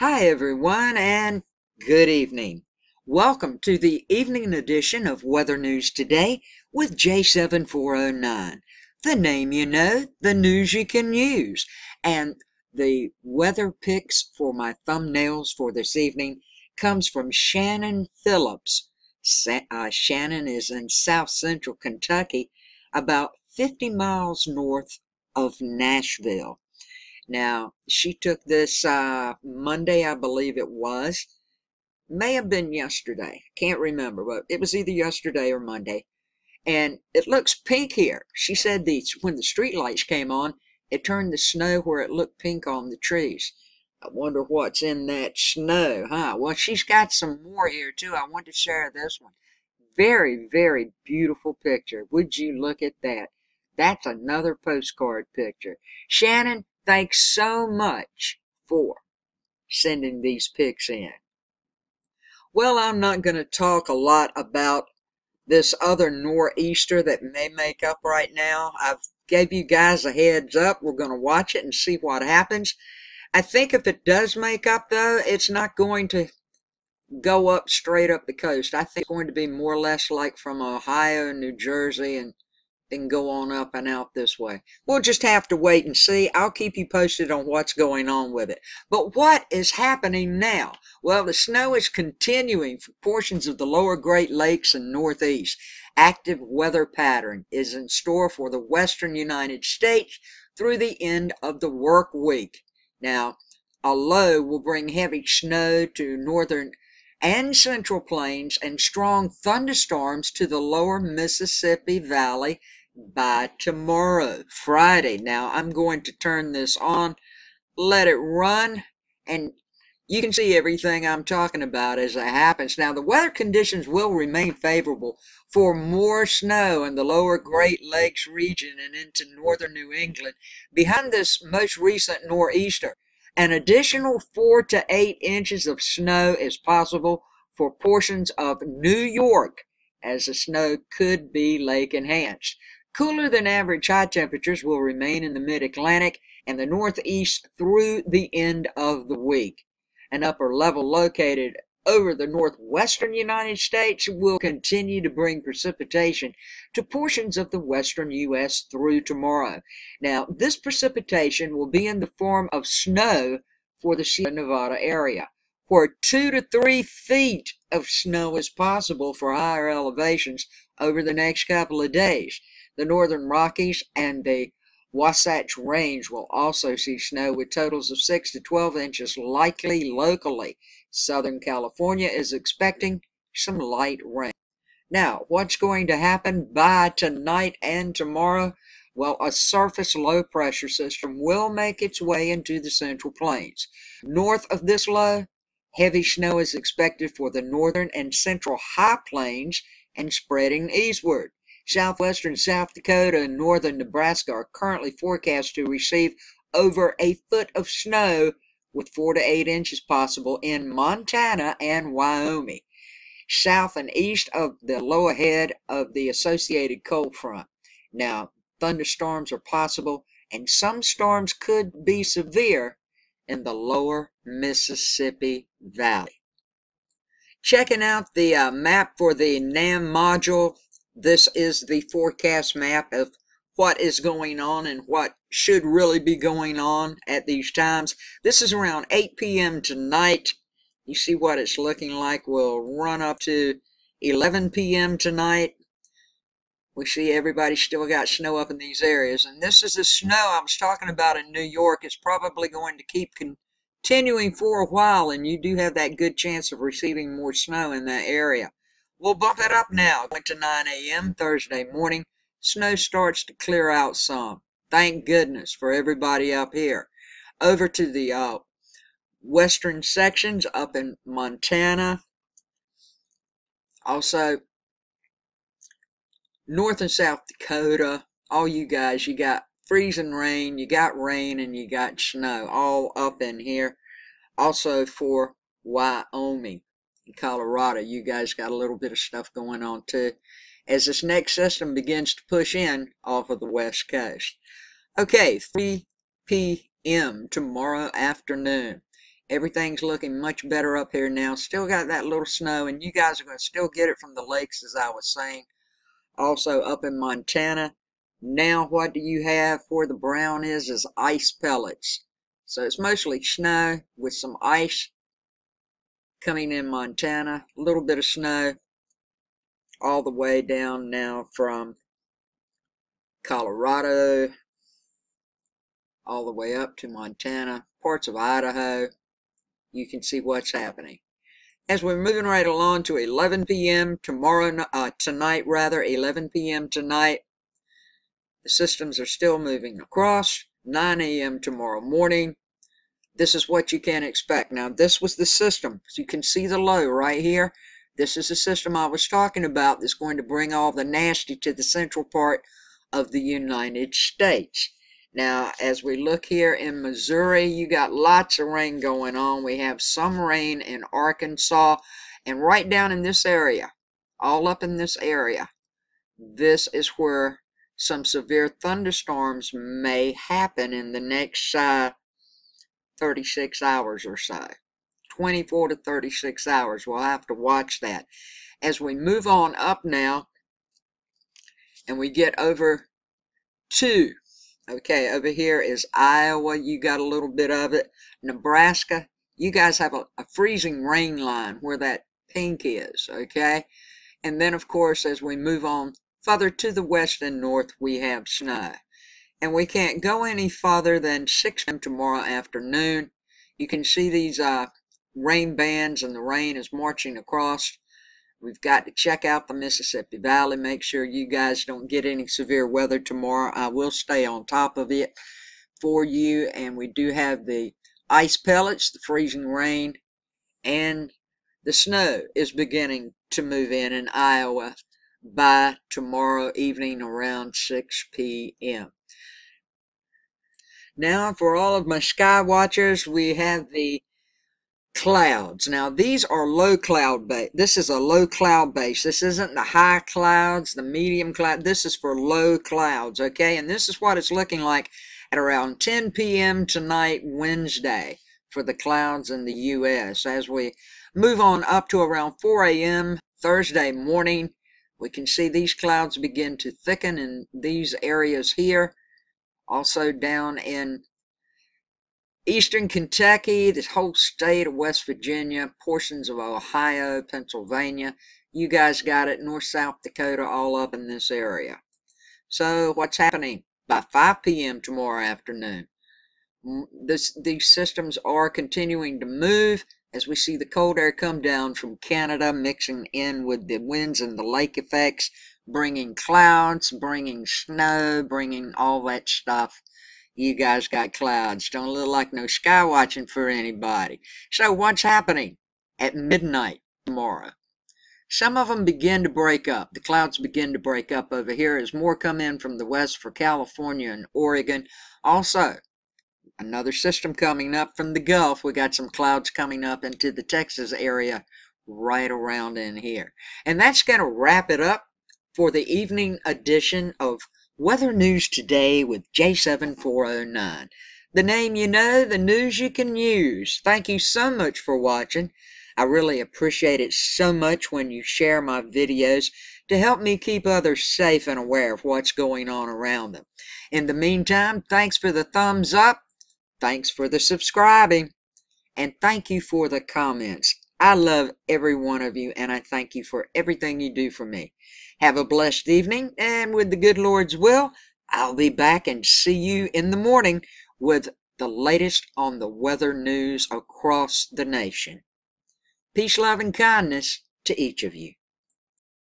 Hi, everyone, and good evening. Welcome to the evening edition of Weather News Today with J7409. The name you know, the news you can use. And the weather picks for my thumbnails for this evening comes from Shannon Phillips. Shannon is in south central Kentucky, about 50 miles north of Nashville. Now, she took this Monday, I believe it was. May have been yesterday. Can't remember, but it was either yesterday or Monday. And it looks pink here. She said when the street lights came on, it turned the snow where it looked pink on the trees. I wonder what's in that snow, huh? Well, she's got some more here, too. I want to share this one. Very, very beautiful picture. Would you look at that? That's another postcard picture. Shannon, thanks so much for sending these pics in. Well, I'm not going to talk a lot about this other nor'easter that may make up right now. I've gave you guys a heads up. We're going to watch it and see what happens. I think if it does make up, though, it's not going to go up straight up the coast. I think it's going to be more or less like from Ohio, New Jersey, and then go on up and out this way. We'll just have to wait and see. I'll keep you posted on what's going on with it. But what is happening now? Well, the snow is continuing for portions of the lower Great Lakes and Northeast. Active weather pattern is in store for the western United States through the end of the work week. Now, a low will bring heavy snow to northern and central plains and strong thunderstorms to the lower Mississippi Valley by tomorrow, Friday. Now, I'm going to turn this on, let it run, and you can see everything I'm talking about as it happens. Now, the weather conditions will remain favorable for more snow in the lower Great Lakes region and into northern New England behind this most recent nor'easter. An additional 4 to 8 inches of snow is possible for portions of New York, as the snow could be lake enhanced. Cooler than average high temperatures will remain in the mid-Atlantic and the Northeast through the end of the week. An upper level located over the northwestern United States will continue to bring precipitation to portions of the western U.S. through tomorrow. Now, this precipitation will be in the form of snow for the Sierra Nevada area, where 2 to 3 feet of snow is possible for higher elevations over the next couple of days. The northern Rockies and the Wasatch Range will also see snow with totals of 6 to 12 inches likely locally. Southern California is expecting some light rain. Now, what's going to happen by tonight and tomorrow? Well, a surface low pressure system will make its way into the central plains. North of this low, heavy snow is expected for the northern and central high plains and spreading eastward. Southwestern South Dakota and northern Nebraska are currently forecast to receive over a foot of snow with 4 to 8 inches possible in Montana and Wyoming, south and east of the lower head of the associated cold front. Now, thunderstorms are possible, and some storms could be severe in the lower Mississippi Valley. Checking out the map for the NAM module. This is the forecast map of what is going on and what should really be going on at these times. This is around 8 p.m. tonight. You see what it's looking like. We'll run up to 11 p.m. tonight. We see everybody still got snow up in these areas. And this is the snow I was talking about in New York. It's probably going to keep continuing for a while, and you do have that good chance of receiving more snow in that area. We'll bump it up now, going to 9 a.m. Thursday morning. Snow starts to clear out some. Thank goodness for everybody up here. Over to the western sections up in Montana. Also, North and South Dakota. All you guys, you got freezing rain, you got rain, and you got snow all up in here. Also for Wyoming and Colorado, you guys got a little bit of stuff going on too, as this next system begins to push in off of the west coast. Okay, 3 p.m. tomorrow afternoon. Everything's looking much better up here now. Still got that little snow, and you guys are going to still get it from the lakes, as I was saying. Also up in Montana. Now what do you have where the brown is ice pellets. So it's mostly snow with some ice coming in Montana. A little bit of snow all the way down now from Colorado all the way up to Montana, parts of Idaho. You can see what's happening. As we're moving right along to 11 p.m. tonight, 11 p.m. tonight, the systems are still moving across. 9 a.m. tomorrow morning. This is what you can expect. Now, this was the system. So you can see the low right here. This is the system I was talking about that's going to bring all the nasty to the central part of the United States. Now, as we look here in Missouri, you got lots of rain going on. We have some rain in Arkansas, and right down in this area, all up in this area, this is where some severe thunderstorms may happen in the next 36 hours or so. 24 to 36 hours. We'll have to watch that. As we move on up now, and we get over to, okay, over here is Iowa. You got a little bit of it. Nebraska. You guys have a freezing rain line where that pink is, okay? And then, of course, as we move on further to the west and north, we have snow. And we can't go any farther than 6 p.m. tomorrow afternoon. You can see these rain bands, and the rain is marching across. We've got to check out the Mississippi Valley. Make sure you guys don't get any severe weather tomorrow. I will stay on top of it for you. And we do have the ice pellets, the freezing rain, and the snow is beginning to move in Iowa by tomorrow evening around 6 p.m. Now, for all of my sky watchers, we have the clouds. Now, these are low cloud base. This is a low cloud base. This isn't the high clouds, the medium cloud. This is for low clouds, okay? And this is what it's looking like at around 10 p.m. tonight, Wednesday, for the clouds in the U.S. As we move on up to around 4 a.m. Thursday morning, we can see these clouds begin to thicken in these areas here. Also down in eastern Kentucky, this whole state of West Virginia, portions of Ohio, Pennsylvania. You guys got it, North, South Dakota, all up in this area. So what's happening? By 5 p.m. tomorrow afternoon, these systems are continuing to move as we see the cold air come down from Canada, mixing in with the winds and the lake effects, bringing clouds, bringing snow, bringing all that stuff. You guys got clouds. Don't look like no sky watching for anybody. So what's happening at midnight tomorrow? Some of them begin to break up. The clouds begin to break up over here as more come in from the west for California and Oregon. Also, another system coming up from the Gulf. We got some clouds coming up into the Texas area right around in here. And that's going to wrap it up for the evening edition of Weather News Today with J7409. The name you know, the news you can use. Thank you so much for watching. I really appreciate it so much when you share my videos to help me keep others safe and aware of what's going on around them. In the meantime, thanks for the thumbs up. Thanks for the subscribing. And thank you for the comments. I love every one of you, and I thank you for everything you do for me. Have a blessed evening, and with the good Lord's will, I'll be back and see you in the morning with the latest on the weather news across the nation. Peace, love, and kindness to each of you.